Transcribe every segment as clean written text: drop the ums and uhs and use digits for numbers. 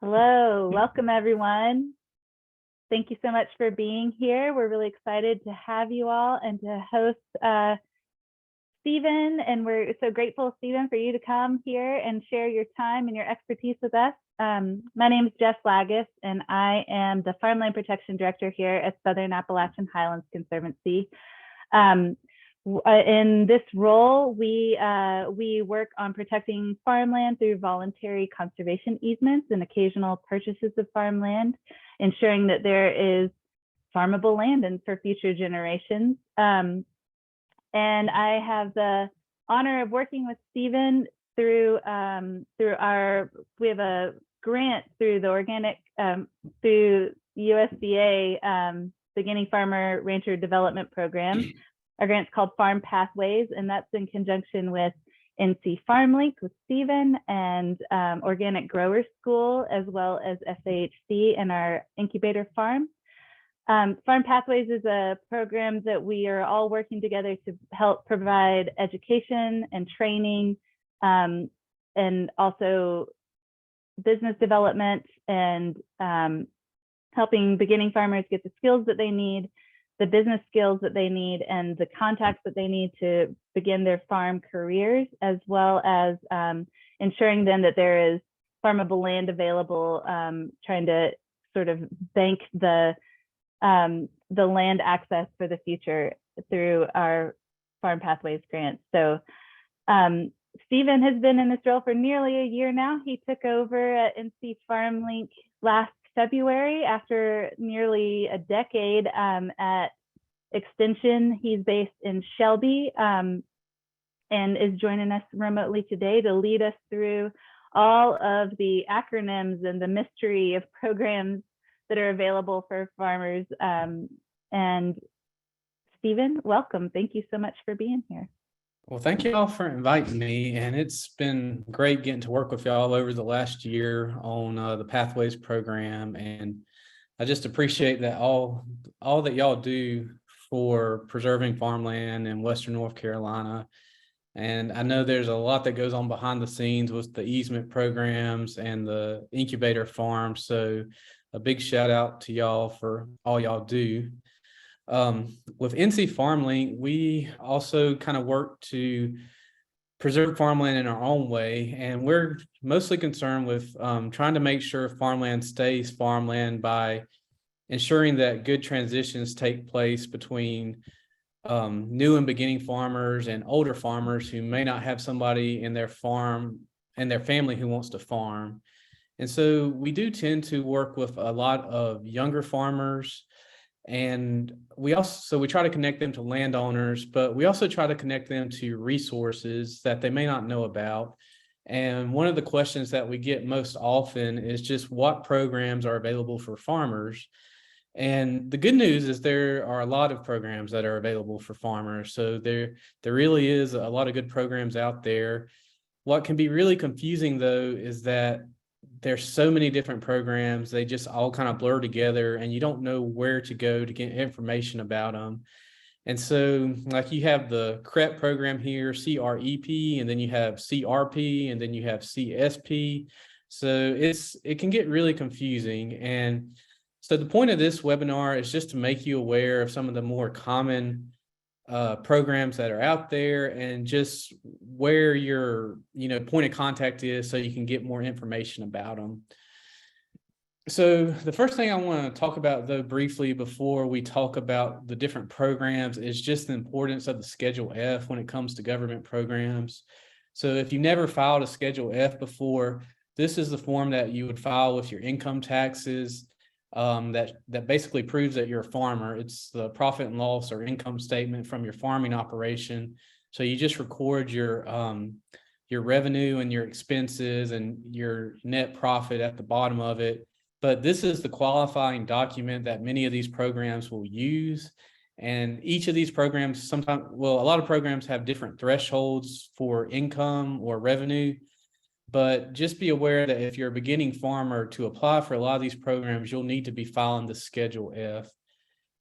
Hello, welcome everyone. Thank you so much for being here. We're really excited to have you all and to host Stephen, and we're so grateful, Stephen, for you to come here and share your time and your expertise with us. My name is Jess Lagus, and I am the Farmland Protection Director here at Southern Appalachian Highlands Conservancy. In this role, we work on protecting farmland through voluntary conservation easements and occasional purchases of farmland, ensuring that there is farmable land and for future generations. And I have the honor of working with Stephen through we have a grant through the through USDA Beginning Farmer Rancher Development Program. Our grant's called Farm Pathways, and that's in conjunction with NC FarmLink with Stephen and Organic Growers School, as well as SAHC and our incubator farm. Farm Pathways is a program that we are all working together to help provide education and training, and also business development and helping beginning farmers get the skills that they need, the business skills that they need, and the contacts that they need to begin their farm careers, as well as ensuring then that there is farmable land available, trying to sort of bank the land access for the future through our Farm Pathways grant. So Stephen has been in this role for nearly a year now. He took over at NC FarmLink last February after nearly a decade at Extension. He's based in Shelby and is joining us remotely today to lead us through all of the acronyms and the mystery of programs that are available for farmers. And Stephen, welcome. Thank you so much for being here. Well, thank you all for inviting me, and it's been great getting to work with y'all over the last year on the Pathways program, and I just appreciate that all that y'all do for preserving farmland in Western North Carolina. And I know there's a lot that goes on behind the scenes with the easement programs and the incubator farms, so a big shout out to y'all for all y'all do. With NC FarmLink, we also kind of work to preserve farmland in our own way, and we're mostly concerned with trying to make sure farmland stays farmland by ensuring that good transitions take place between new and beginning farmers and older farmers who may not have somebody in their farm and their family who wants to farm. And so we do tend to work with a lot of younger farmers, and we try to connect them to landowners, but we also try to connect them to resources that they may not know about. And one of the questions that we get most often is just what programs are available for farmers. And the good news is there are a lot of programs that are available for farmers. So there really is a lot of good programs out there. What can be really confusing, though, is that there's so many different programs, they just all kind of blur together and you don't know where to go to get information about them. And so like you have the CRIP program here, CREP, and then you have CRP, and then you have CSP. So it can get really confusing. And so the point of this webinar is just to make you aware of some of the more common programs that are out there and just where your point of contact is so you can get more information about them. So the first thing I want to talk about, though, briefly before we talk about the different programs is just the importance of the Schedule F when it comes to government programs. So if you never filed a Schedule F before, this is the form that you would file with your income taxes. That basically proves that you're a farmer. It's the profit and loss or income statement from your farming operation. So you just record your revenue and your expenses and your net profit at the bottom of it. But this is the qualifying document that many of these programs will use. And each of these programs a lot of programs have different thresholds for income or revenue. But just be aware that if you're a beginning farmer, to apply for a lot of these programs, you'll need to be filing the Schedule F.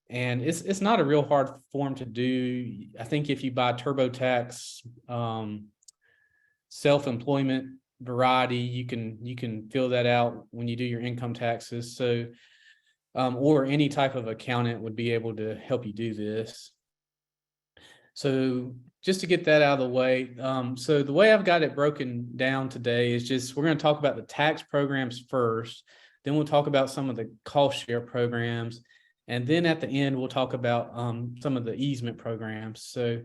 And it's not a real hard form to do. I think if you buy TurboTax self-employment variety. You can fill that out when you do your income taxes. So, or any type of accountant would be able to help you do this. So just to get that out of the way, so the way I've got it broken down today is just, we're going to talk about the tax programs first, then we'll talk about some of the cost share programs, and then at the end, we'll talk about some of the easement programs. So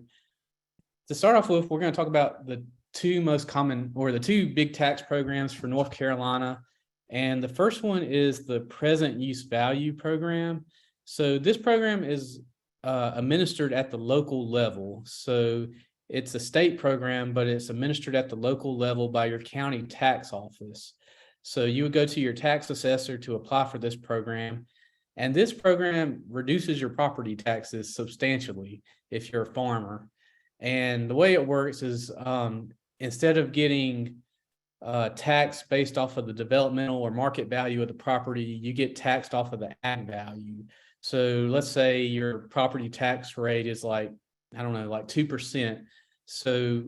to start off with, we're going to talk about the two most common, or the two big tax programs for North Carolina. And the first one is the present use value program. So this program is administered at the local level. So it's a state program, but it's administered at the local level by your county tax office. So you would go to your tax assessor to apply for this program. And this program reduces your property taxes substantially if you're a farmer. And the way it works is instead of getting tax based off of the developmental or market value of the property, you get taxed off of the ag value. So let's say your property tax rate is like, I don't know, like 2%. So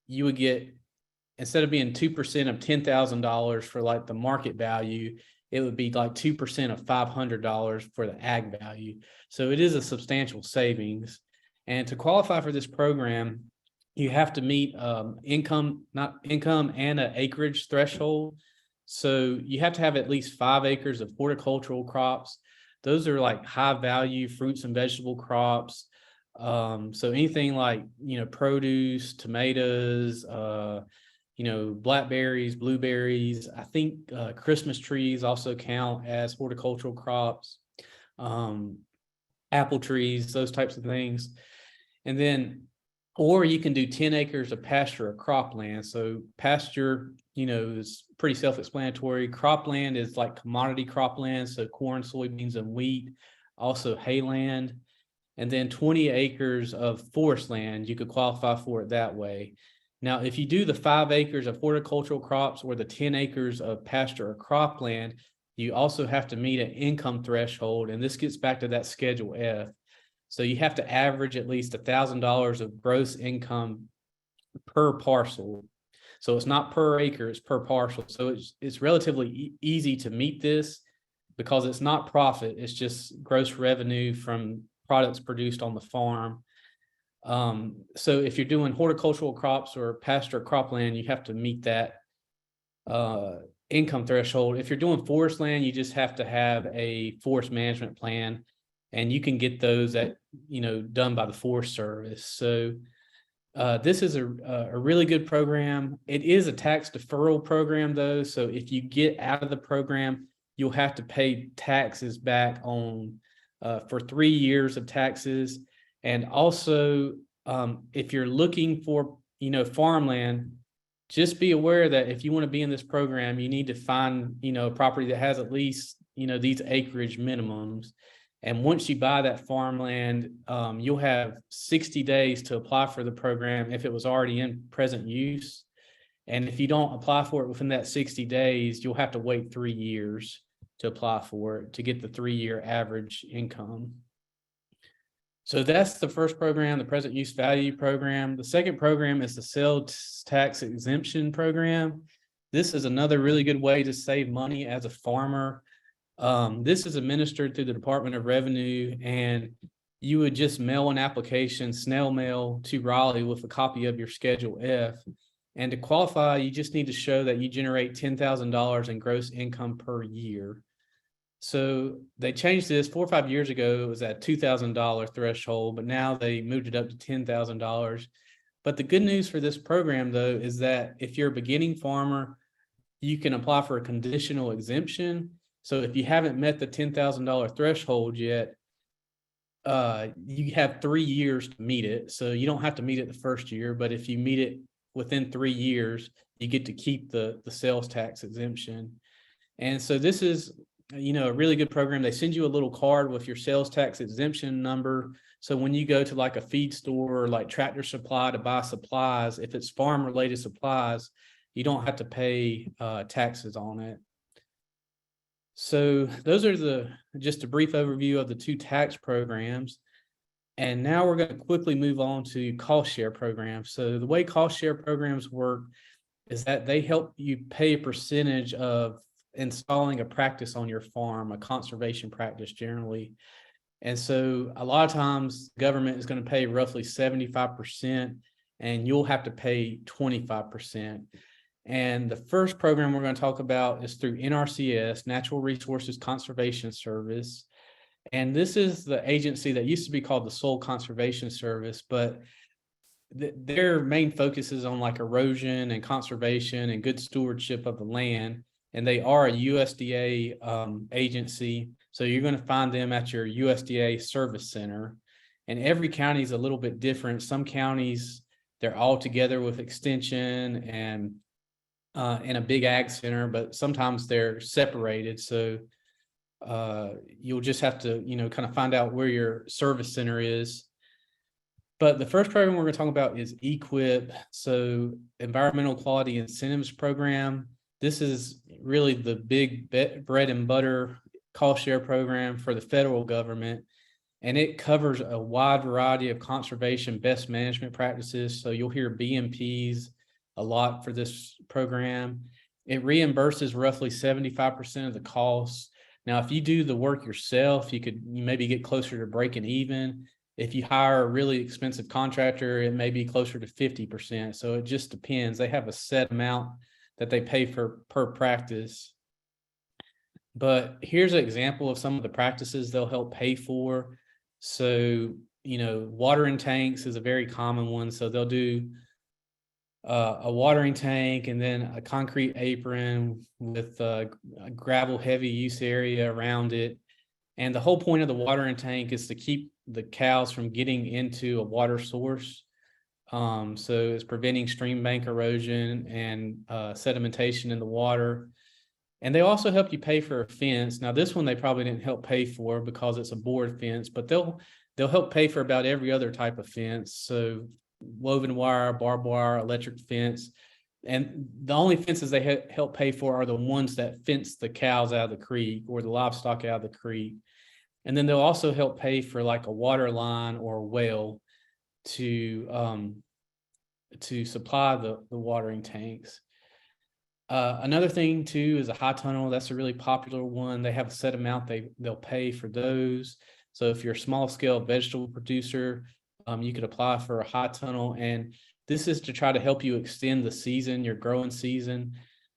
you would get, instead of being 2% of $10,000 for like the market value, it would be like 2% of $500 for the ag value. So it is a substantial savings. And to qualify for this program, you have to meet income and an acreage threshold. So you have to have at least 5 acres of horticultural crops. Those are like high value fruits and vegetable crops. So anything like, produce, tomatoes, blackberries, blueberries. I think Christmas trees also count as horticultural crops, apple trees, those types of things. And then, or you can do 10 acres of pasture or cropland. So pasture, is pretty self-explanatory. Cropland is like commodity cropland, so corn, soybeans, and wheat, also hayland. And then 20 acres of forest land, you could qualify for it that way. Now, if you do the 5 acres of horticultural crops or the 10 acres of pasture or cropland, you also have to meet an income threshold. And this gets back to that Schedule F. So you have to average at least $1,000 of gross income per parcel. So it's not per acre, it's per parcel. So it's relatively easy to meet this because it's not profit, it's just gross revenue from products produced on the farm. So if you're doing horticultural crops or pasture cropland, you have to meet that income threshold. If you're doing forest land, you just have to have a forest management plan, and you can get those done by the Forest Service. So this is a really good program. It is a tax deferral program though. So if you get out of the program, you'll have to pay taxes back on for 3 years of taxes. And also, if you're looking for, farmland, just be aware that if you want to be in this program, you need to find, a property that has at least, these acreage minimums. And once you buy that farmland, you'll have 60 days to apply for the program if it was already in present use. And if you don't apply for it within that 60 days, you'll have to wait 3 years to apply for it to get the 3-year average income. So that's the first program, the present use value program. The second program is the sales tax exemption program. This is another really good way to save money as a farmer. This is administered through the Department of Revenue, and you would just mail an application, snail mail, to Raleigh with a copy of your Schedule F. And to qualify, you just need to show that you generate $10,000 in gross income per year. So they changed this 4 or 5 years ago. It was at $2,000 threshold, but now they moved it up to $10,000. But the good news for this program, though, is that if you're a beginning farmer, you can apply for a conditional exemption. So if you haven't met the $10,000 threshold yet, you have 3 years to meet it. So you don't have to meet it the first year, but if you meet it within 3 years, you get to keep the sales tax exemption. And so this is, a really good program. They send you a little card with your sales tax exemption number. So when you go to like a feed store or like Tractor Supply to buy supplies, if it's farm related supplies, you don't have to pay taxes on it. So those are just a brief overview of the two tax programs. And now we're going to quickly move on to cost share programs. So the way cost share programs work is that they help you pay a percentage of installing a practice on your farm, a conservation practice generally. And so a lot of times government is going to pay roughly 75% and you'll have to pay 25%. And the first program we're going to talk about is through NRCS, Natural Resources Conservation Service. And this is the agency that used to be called the Soil Conservation Service, but their main focus is on like erosion and conservation and good stewardship of the land. And they are a USDA agency. So you're going to find them at your USDA service center. And every county is a little bit different. Some counties, they're all together with extension and in a big ag center, but sometimes they're separated. So you'll just have to, kind of find out where your service center is. But the first program we're going to talk about is EQIP, so Environmental Quality Incentives Program. This is really the big bread and butter cost share program for the federal government, and it covers a wide variety of conservation best management practices. So you'll hear BMPs a lot for this program. It reimburses roughly 75% of the costs. Now, if you do the work yourself, you maybe get closer to breaking even. If you hire a really expensive contractor, it may be closer to 50%. So it just depends. They have a set amount that they pay for per practice. But here's an example of some of the practices they'll help pay for. So, watering tanks is a very common one. So they'll do a watering tank and then a concrete apron with a gravel heavy use area around it. And the whole point of the watering tank is to keep the cows from getting into a water source. So it's preventing stream bank erosion and sedimentation in the water. And they also help you pay for a fence. Now, this one they probably didn't help pay for because it's a board fence, but they'll help pay for about every other type of fence. So woven wire, barbed wire, electric fence. And the only fences they help pay for are the ones that fence the cows out of the creek or the livestock out of the creek. And then they'll also help pay for like a water line or a well to supply the watering tanks. Another thing too is a high tunnel. That's a really popular one. They have a set amount they'll pay for those. So if you're a small scale vegetable producer, you could apply for a high tunnel. And this is to try to help you extend the season, your growing season.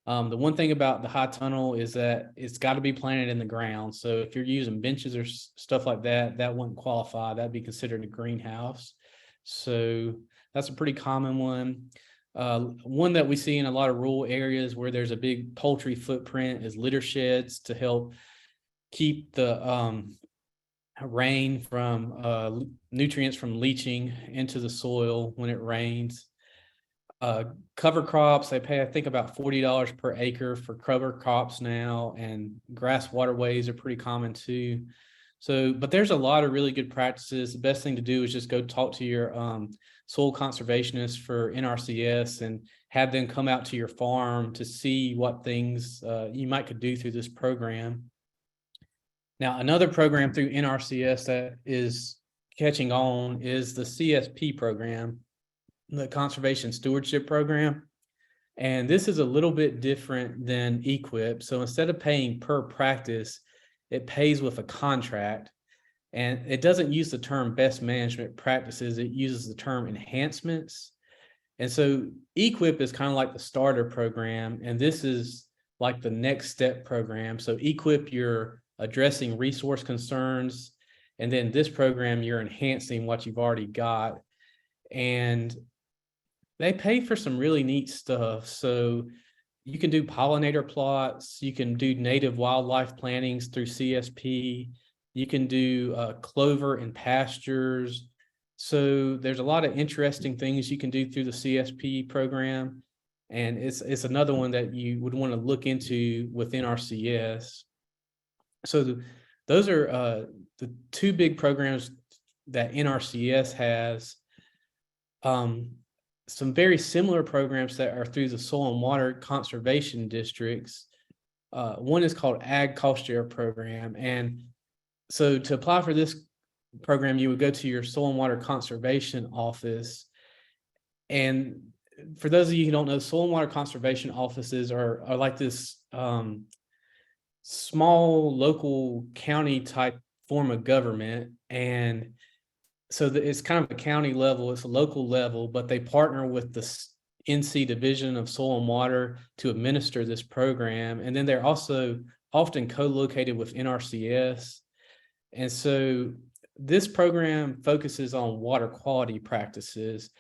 The one thing about the high tunnel is that it's got to be planted in the ground. So if you're using benches or stuff like that, that wouldn't qualify. That'd be considered a greenhouse. So that's a pretty common one. One that we see in a lot of rural areas where there's a big poultry footprint is litter sheds to help keep the rain from nutrients from leaching into the soil when it rains. Cover crops, they pay, I think, about $40 per acre for cover crops now, and grass waterways are pretty common too. So, but there's a lot of really good practices. The best thing to do is just go talk to your soil conservationist for NRCS and have them come out to your farm to see what things you might could do through this program. Now, another program through NRCS that is catching on is the CSP program, the Conservation Stewardship Program. And this is a little bit different than EQIP. So instead of paying per practice, it pays with a contract. And it doesn't use the term best management practices, it uses the term enhancements. And so EQIP is kind of like the starter program, and this is like the next step program. So EQIP, you're addressing resource concerns, and then this program, you're enhancing what you've already got. And they pay for some really neat stuff. So you can do pollinator plots, you can do native wildlife plantings through CSP, you can do clover and pastures. So there's a lot of interesting things you can do through the CSP program. And it's another one that you would want to look into within NRCS. So those are the two big programs that NRCS has. Some very similar programs that are through the soil and water conservation districts. One is called Ag Cost Share Program. And so to apply for this program, you would go to your soil and water conservation office. And for those of you who don't know, soil and water conservation offices are like this small local county type form of government. And so it's kind of a county level, it's a local level, but they partner with the NC Division of Soil and Water to administer this program. And then they're also often co-located with NRCS. And so this program focuses on water quality practices.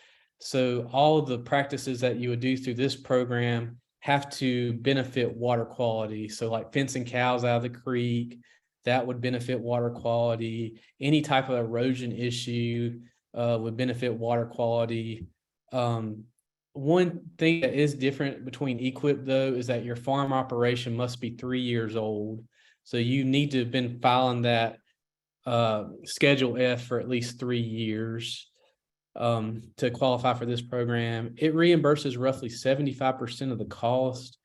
So all of the practices that you would do through this program have to benefit water quality. So like fencing cows out of the creek, that would benefit water quality. Any type of erosion issue would benefit water quality. One thing that is different between EQIP though is that your farm operation must be 3 years old. So you need to have been filing that Schedule F for at least 3 years to qualify for this program. It reimburses roughly 75% of the cost.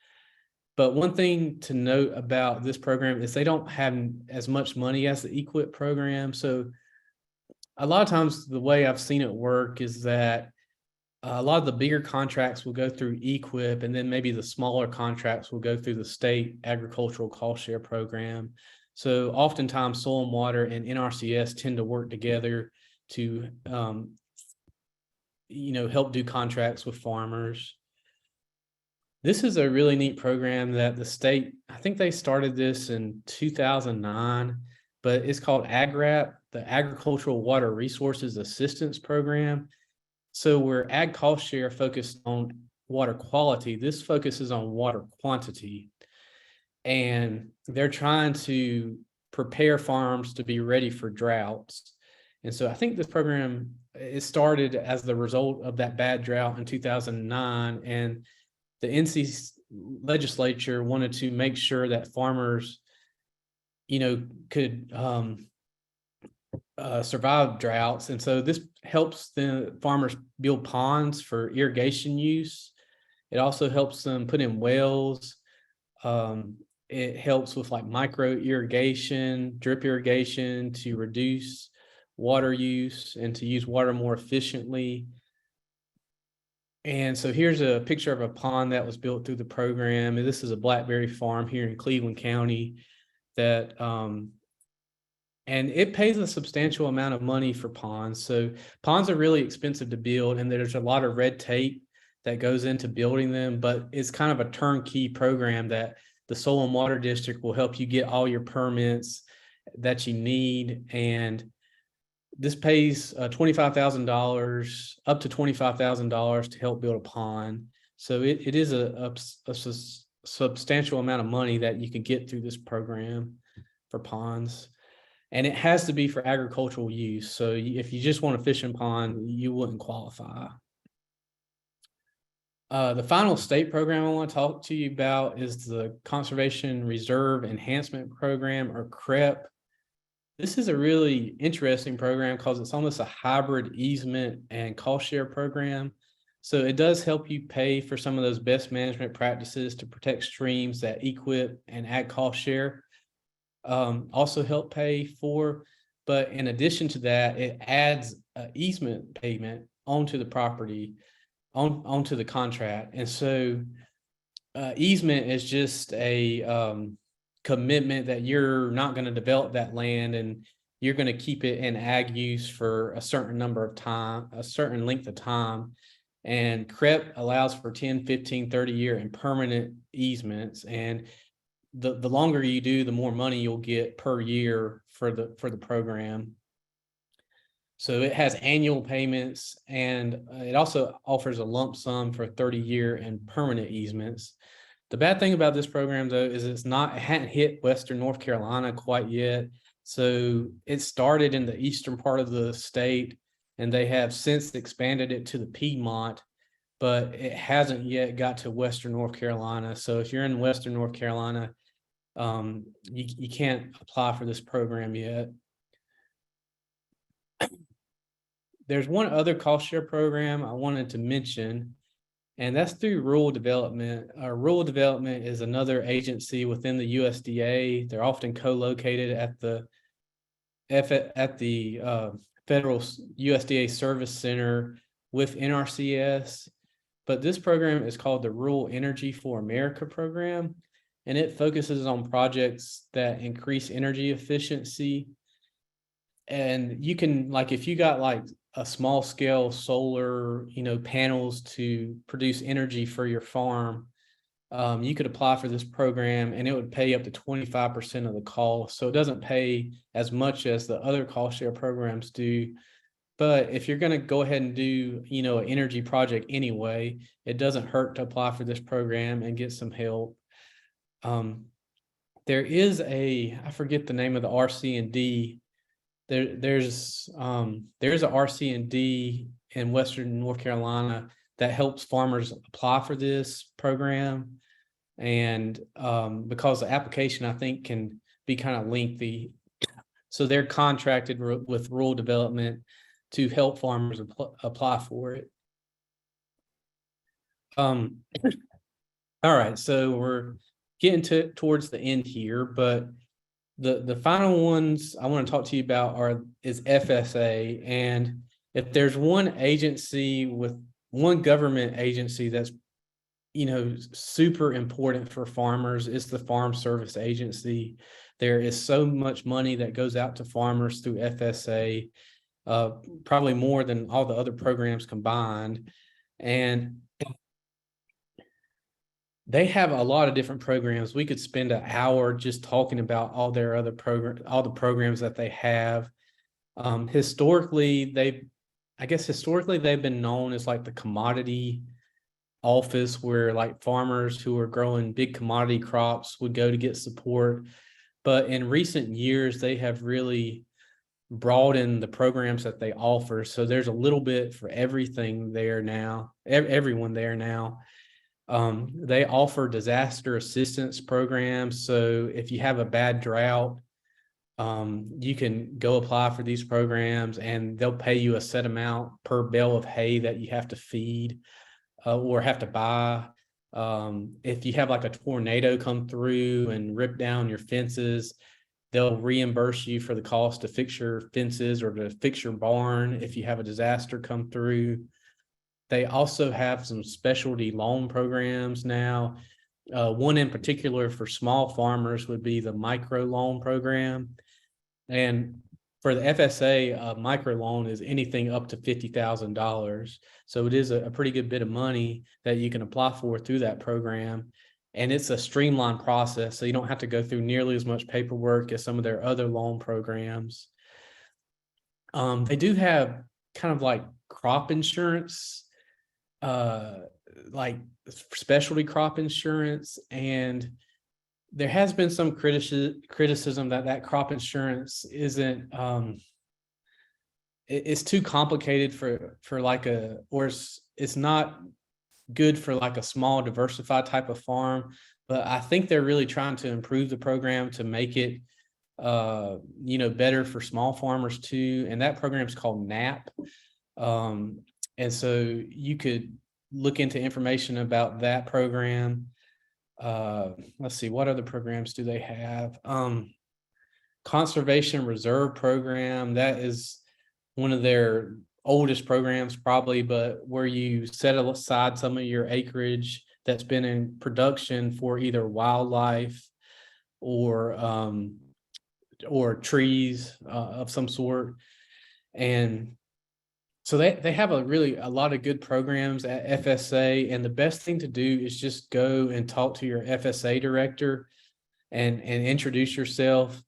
But one thing to note about this program is they don't have as much money as the EQIP program. So a lot of times the way I've seen it work is that a lot of the bigger contracts will go through EQIP, and then maybe the smaller contracts will go through the state agricultural cost share program. So oftentimes Soil and Water and NRCS tend to work together to help do contracts with farmers. This is a really neat program that the state, I think they started this in 2009, but it's called AGRAP, the Agricultural Water Resources Assistance Program. So where Ag Cost Share focused on water quality, this focuses on water quantity. And they're trying to prepare farms to be ready for droughts. And so I think this program, it started as the result of that bad drought in 2009. And the NC legislature wanted to make sure that farmers, could survive droughts. And so this helps the farmers build ponds for irrigation use. It also helps them put in wells. It helps with like micro irrigation, drip irrigation to reduce water use and to use water more efficiently. And so here's a picture of a pond that was built through the program. And this is a blackberry farm here in Cleveland County that, and it pays a substantial amount of money for ponds. So ponds are really expensive to build, and there's a lot of red tape that goes into building them, but it's kind of a turnkey program that the Soil and Water District will help you get all your permits that you need. And this pays $25,000, up to $25,000 to help build a pond. So it is a substantial amount of money that you can get through this program for ponds. And it has to be for agricultural use. So if you just want a fishing pond, you wouldn't qualify. The final state program I want to talk to you about is the Conservation Reserve Enhancement Program, or CRIP. This is a really interesting program because it's almost a hybrid easement and cost share program. So it does help you pay for some of those best management practices to protect streams that EQIP and Ag Cost Share also help pay for. But in addition to that, it adds an easement payment onto the property, onto the contract. And so easement is just a commitment that you're not going to develop that land and you're going to keep it in ag use for a certain number of time, a certain length of time. And CRIP allows for 10, 15, 30-year and permanent easements. And the longer you do, the more money you'll get per year for the program. So it has annual payments, and it also offers a lump sum for 30-year and permanent easements. The bad thing about this program, though, is it hadn't hit Western North Carolina quite yet. So it started in the eastern part of the state, and they have since expanded it to the Piedmont, but it hasn't yet got to Western North Carolina. So if you're in Western North Carolina, you can't apply for this program yet. There's one other cost share program I wanted to mention, and that's through Rural Development. Rural Development is another agency within the USDA. They're often co-located at the Federal USDA Service Center with NRCS. but this program is called the Rural Energy for America program, and it focuses on projects that increase energy efficiency. And you can, like, if you got like a small scale solar, panels to produce energy for your farm, you could apply for this program and it would pay up to 25% of the cost. So it doesn't pay as much as the other cost share programs do. But if you're going to go ahead and do, an energy project anyway, it doesn't hurt to apply for this program and get some help. There is I forget the name of the RC&D. There's a RC&D in Western North Carolina that helps farmers apply for this program. And because the application, I think, can be kind of lengthy. So they're contracted with rural development to help farmers apply for it. All right, so we're getting towards the end here, but the final ones I want to talk to you about is FSA. And if there's one government agency that's super important for farmers, it's the Farm Service Agency. There is so much money that goes out to farmers through FSA, probably more than all the other programs combined. And they have a lot of different programs. We could spend an hour just talking about all their other all the programs that they have. Historically, they've been known as like the commodity office, where like farmers who are growing big commodity crops would go to get support. But in recent years, they have really broadened the programs that they offer. So there's a little bit for everything there now, everyone there now. They offer disaster assistance programs. So if you have a bad drought, you can go apply for these programs and they'll pay you a set amount per bale of hay that you have to feed or have to buy. If you have like a tornado come through and rip down your fences, they'll reimburse you for the cost to fix your fences or to fix your barn if you have a disaster come through. They also have some specialty loan programs now. One in particular for small farmers would be the micro loan program. And for the FSA, a micro loan is anything up to $50,000. So it is a pretty good bit of money that you can apply for through that program. And it's a streamlined process, so you don't have to go through nearly as much paperwork as some of their other loan programs. They do have kind of like crop insurance, like specialty crop insurance, and there has been some criticism that crop insurance isn't it's too complicated for like it's not good for like a small diversified type of farm. But I think they're really trying to improve the program to make it better for small farmers too. And that program is called NAP. And so you could look into information about that program. Let's see, what other programs do they have? Conservation Reserve Program, that is one of their oldest programs probably, but where you set aside some of your acreage that's been in production for either wildlife or trees of some sort. And so they have a lot of good programs at FSA, and the best thing to do is just go and talk to your FSA director and introduce yourself.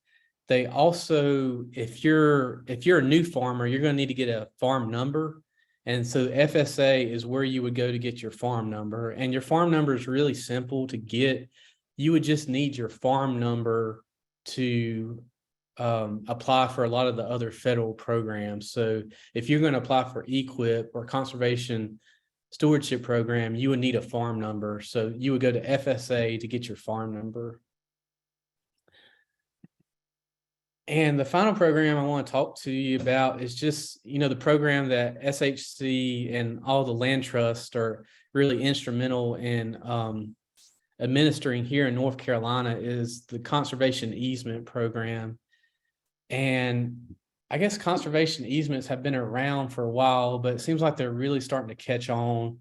They also, if you're a new farmer, you're going to need to get a farm number. And so FSA is where you would go to get your farm number. And your farm number is really simple to get. You would just need your farm number to apply for a lot of the other federal programs. So if you're going to apply for EQIP or Conservation Stewardship Program, you would need a farm number. So you would go to FSA to get your farm number. And the final program I want to talk to you about is just, the program that SHC and all the land trusts are really instrumental in administering here in North Carolina, is the Conservation Easement Program. And I guess conservation easements have been around for a while, but it seems like they're really starting to catch on.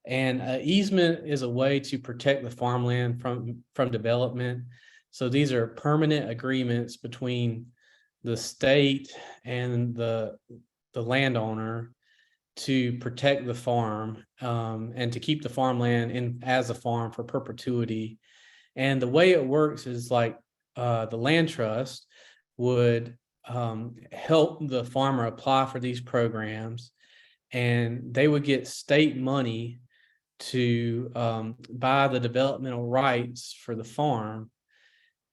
And easement is a way to protect the farmland from development. So these are permanent agreements between the state and the landowner to protect the farm, and to keep the farmland in as a farm for perpetuity. And the way it works is like the land trust would help the farmer apply for these programs, and they would get state money to buy the developmental rights for the farm.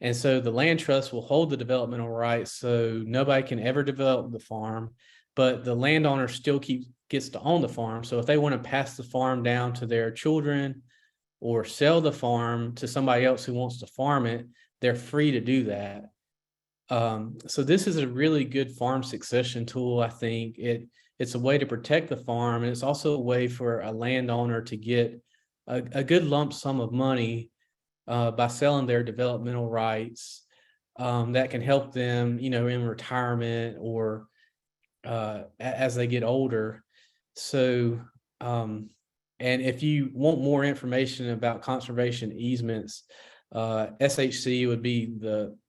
And so the land trust will hold the developmental rights, so nobody can ever develop the farm, but the landowner still gets to own the farm. So if they want to pass the farm down to their children or sell the farm to somebody else who wants to farm it, they're free to do that. So this is a really good farm succession tool. I think it's a way to protect the farm, and it's also a way for a landowner to get a good lump sum of money by selling their developmental rights, that can help them, in retirement or as they get older. So, and if you want more information about conservation easements, SHC would be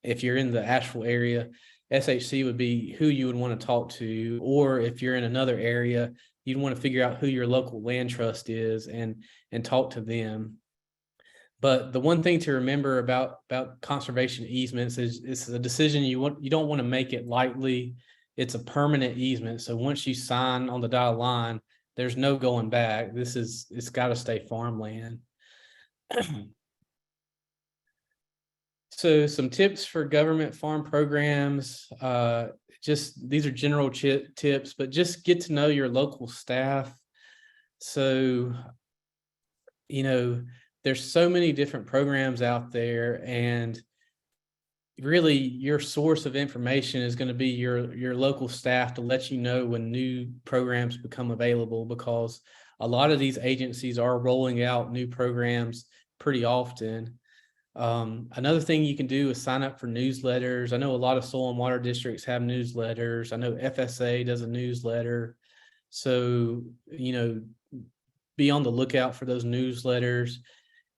if you're in the Asheville area, SHC would be who you would want to talk to. Or if you're in another area, you'd want to figure out who your local land trust is and talk to them. But the one thing to remember about conservation easements is it's a decision you don't want to make it lightly. It's a permanent easement. So once you sign on the dotted line, there's no going back. It's got to stay farmland. So some tips for government farm programs. These are general tips, but just get to know your local staff. So, there's so many different programs out there, and really your source of information is going to be your local staff to let you know when new programs become available, because a lot of these agencies are rolling out new programs pretty often. Another thing you can do is sign up for newsletters. I know a lot of soil and water districts have newsletters. I know FSA does a newsletter. So, be on the lookout for those newsletters.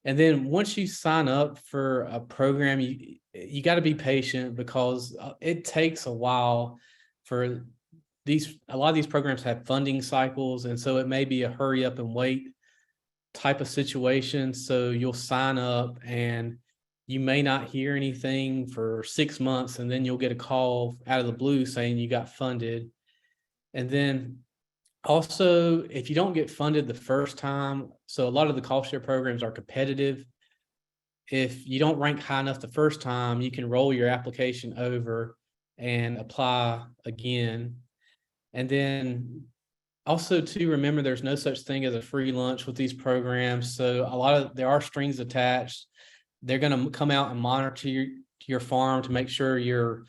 And then once you sign up for a program, you got to be patient, because it takes a while for a lot of these programs have funding cycles. And so it may be a hurry up and wait type of situation. So you'll sign up and you may not hear anything for 6 months, and then you'll get a call out of the blue saying you got funded. And then also, if you don't get funded the first time, so a lot of the cost share programs are competitive. If you don't rank high enough the first time, you can roll your application over and apply again. And then also to remember, there's no such thing as a free lunch with these programs. So there are strings attached. They're going to come out and monitor your farm to make sure you're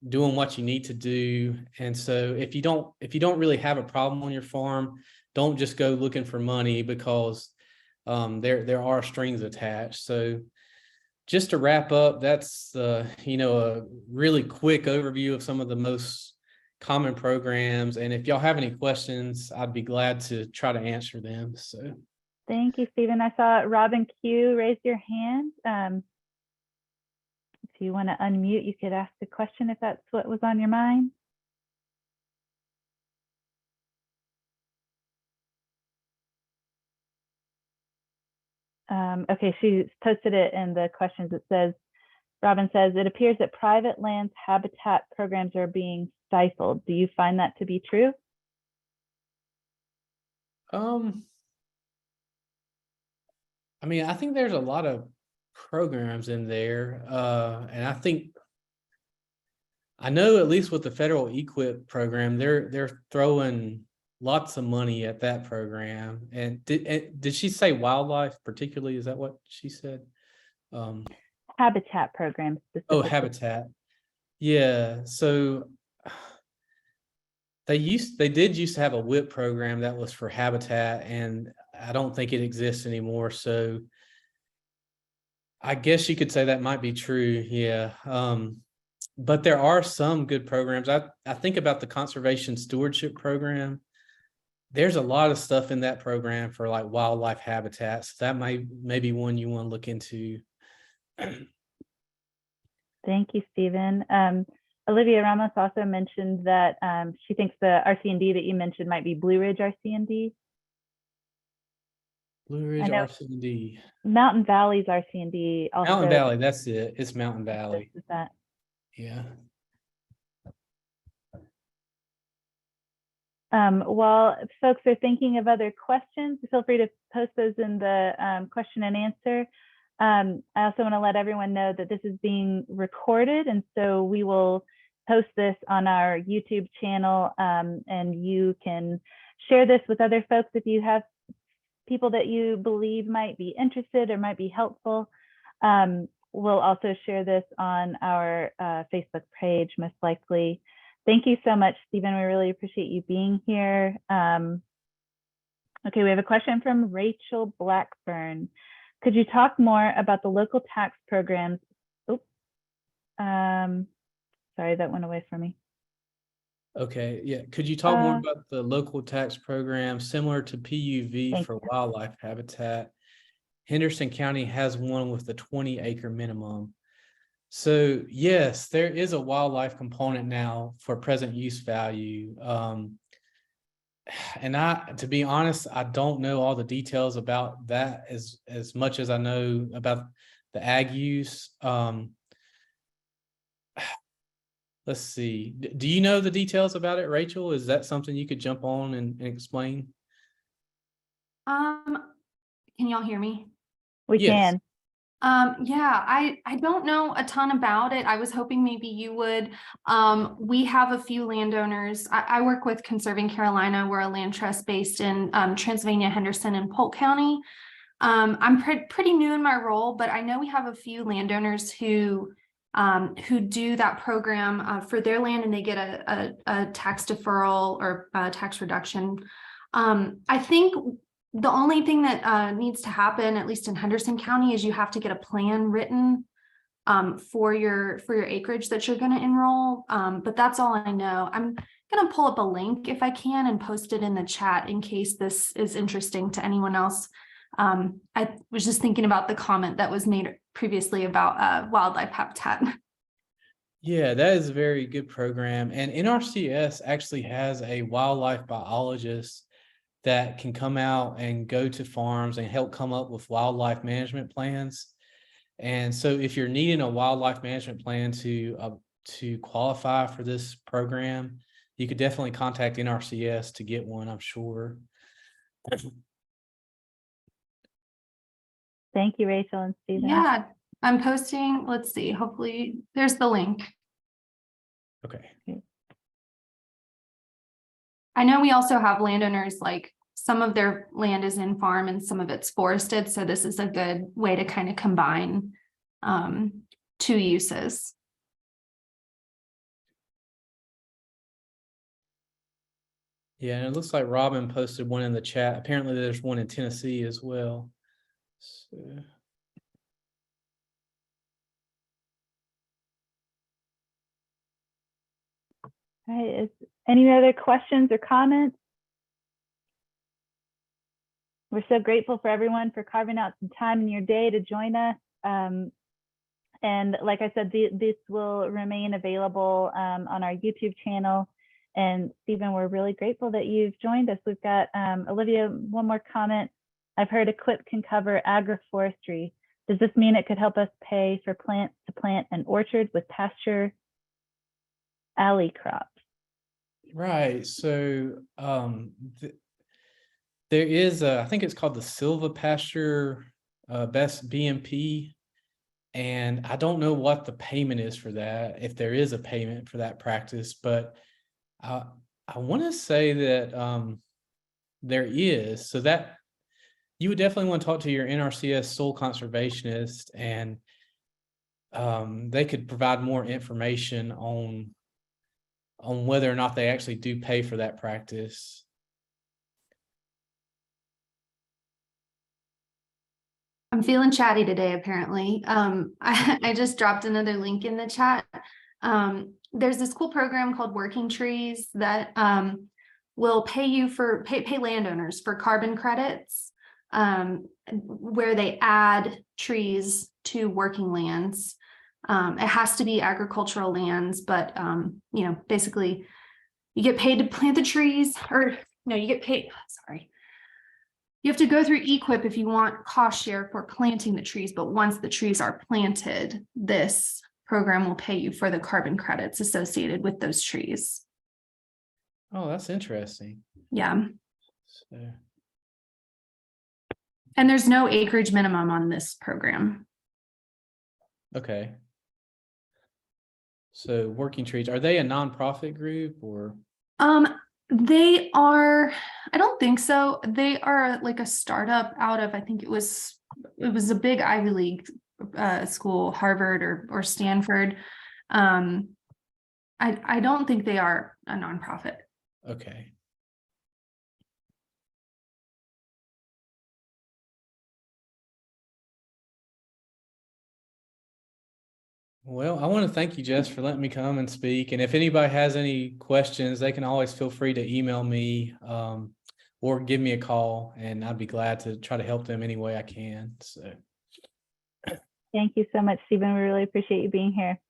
doing what you need to do. And so if you don't really have a problem on your farm, don't just go looking for money, because there are strings attached. So just to wrap up, that's a really quick overview of some of the most common programs. And if y'all have any questions, I'd be glad to try to answer them. So thank you, Stephen. I saw Robin Q raise your hand. If you want to unmute, you could ask the question if that's what was on your mind. Okay, she posted it in the questions. It says, Robin says, it appears that private lands habitat programs are being stifled. Do you find that to be true? I think there's a lot of programs in there. And I know at least with the federal EQIP program, they're throwing lots of money at that program. And did she say wildlife particularly? Is that what she said? Habitat programs. Oh, habitat. Yeah. So they did used to have a WIP program that was for habitat, and I don't think it exists anymore. So I guess you could say that might be true. Yeah. But there are some good programs. I think about the conservation stewardship program. there's a lot of stuff in that program for like wildlife habitats. That may be one you want to look into. Thank you, Stephen. Olivia Ramos also mentioned that she thinks the RC&D that you mentioned might be Blue Ridge RC&D. Blue Ridge RC&D. Mountain Valley's RC&D also. Mountain Valley, that's it. It's Mountain Valley. That. Yeah. While folks are thinking of other questions, feel free to post those in the question and answer. I also want to let everyone know that this is being recorded, and so we will post this on our YouTube channel, and you can share this with other folks if you have people that you believe might be interested or might be helpful. We'll also share this on our Facebook page, most likely. Thank you so much, Stephen. We really appreciate you being here. Okay, we have a question from Rachel Blackburn. Could you talk more about the local tax programs? Oops. Sorry, that went away from me. Okay, yeah. Could you talk more about the local tax program similar to PUV for wildlife habitat? Henderson County has one with the 20-acre minimum. So yes, there is a wildlife component now for present use value. And to be honest, I don't know all the details about that as much as I know about the ag use. Let's see. Do you know the details about it, Rachel? Is that something you could jump on and explain? Can y'all hear me? We can. Yeah, I don't know a ton about it. I was hoping maybe you would. We have a few landowners. I work with Conserving Carolina. We're a land trust based in Transylvania, Henderson, and Polk County. I'm pretty new in my role, but I know we have a few landowners who do that program for their land, and they get a tax deferral or tax reduction. I think the only thing that needs to happen, at least in Henderson County, is you have to get a plan written for your acreage that you're going to enroll. But that's all I know. I'm going to pull up a link if I can and post it in the chat in case this is interesting to anyone else. I was just thinking about the comment that was made previously about wildlife habitat. Yeah, that is a very good program. And NRCS actually has a wildlife biologist that can come out and go to farms and help come up with wildlife management plans. And so if you're needing a wildlife management plan to qualify for this program, you could definitely contact NRCS to get one, I'm sure. Thank you, Rachel and Stephen. Yeah, I'm posting. Let's see. Hopefully there's the link. Okay. I know we also have landowners, like some of their land is in farm and some of it's forested. So this is a good way to kind of combine two uses. Yeah, and it looks like Robin posted one in the chat. Apparently there's one in Tennessee as well. So. All right, is any other questions or comments? We're so grateful for everyone for carving out some time in your day to join us. And like I said, this will remain available on our YouTube channel. And Stephen, we're really grateful that you've joined us. We've got Olivia, one more comment. I've heard CRIP can cover agroforestry. Does this mean it could help us pay for plants to plant an orchard with pasture alley crops? Right. So there is I think it's called the Silva Pasture Best BMP. And I don't know what the payment is for that, if there is a payment for that practice, but I want to say that there is. So that you would definitely want to talk to your NRCS soil conservationist, and they could provide more information on whether or not they actually do pay for that practice. I'm feeling chatty today, apparently. I just dropped another link in the chat. There's this cool program called Working Trees that will pay you for pay landowners for carbon credits where they add trees to working lands. It has to be agricultural lands, but you know, basically you get paid to plant the trees, or no, you get paid, sorry. You have to go through EQIP if you want cost share for planting the trees, but once the trees are planted, this program will pay you for the carbon credits associated with those trees. Oh, that's interesting. Yeah. So, And there's no acreage minimum on this program. okay. So Working Trees, are they a nonprofit group or? They are, I don't think so. They are like a startup out of, I think it was a big Ivy League school, Harvard or Stanford. I don't think they are a nonprofit. Okay. Well, I want to thank you, Jess, for letting me come and speak. And if anybody has any questions, they can always feel free to email me or give me a call, and I'd be glad to try to help them any way I can. So, Thank you so much, Stephen. We really appreciate you being here.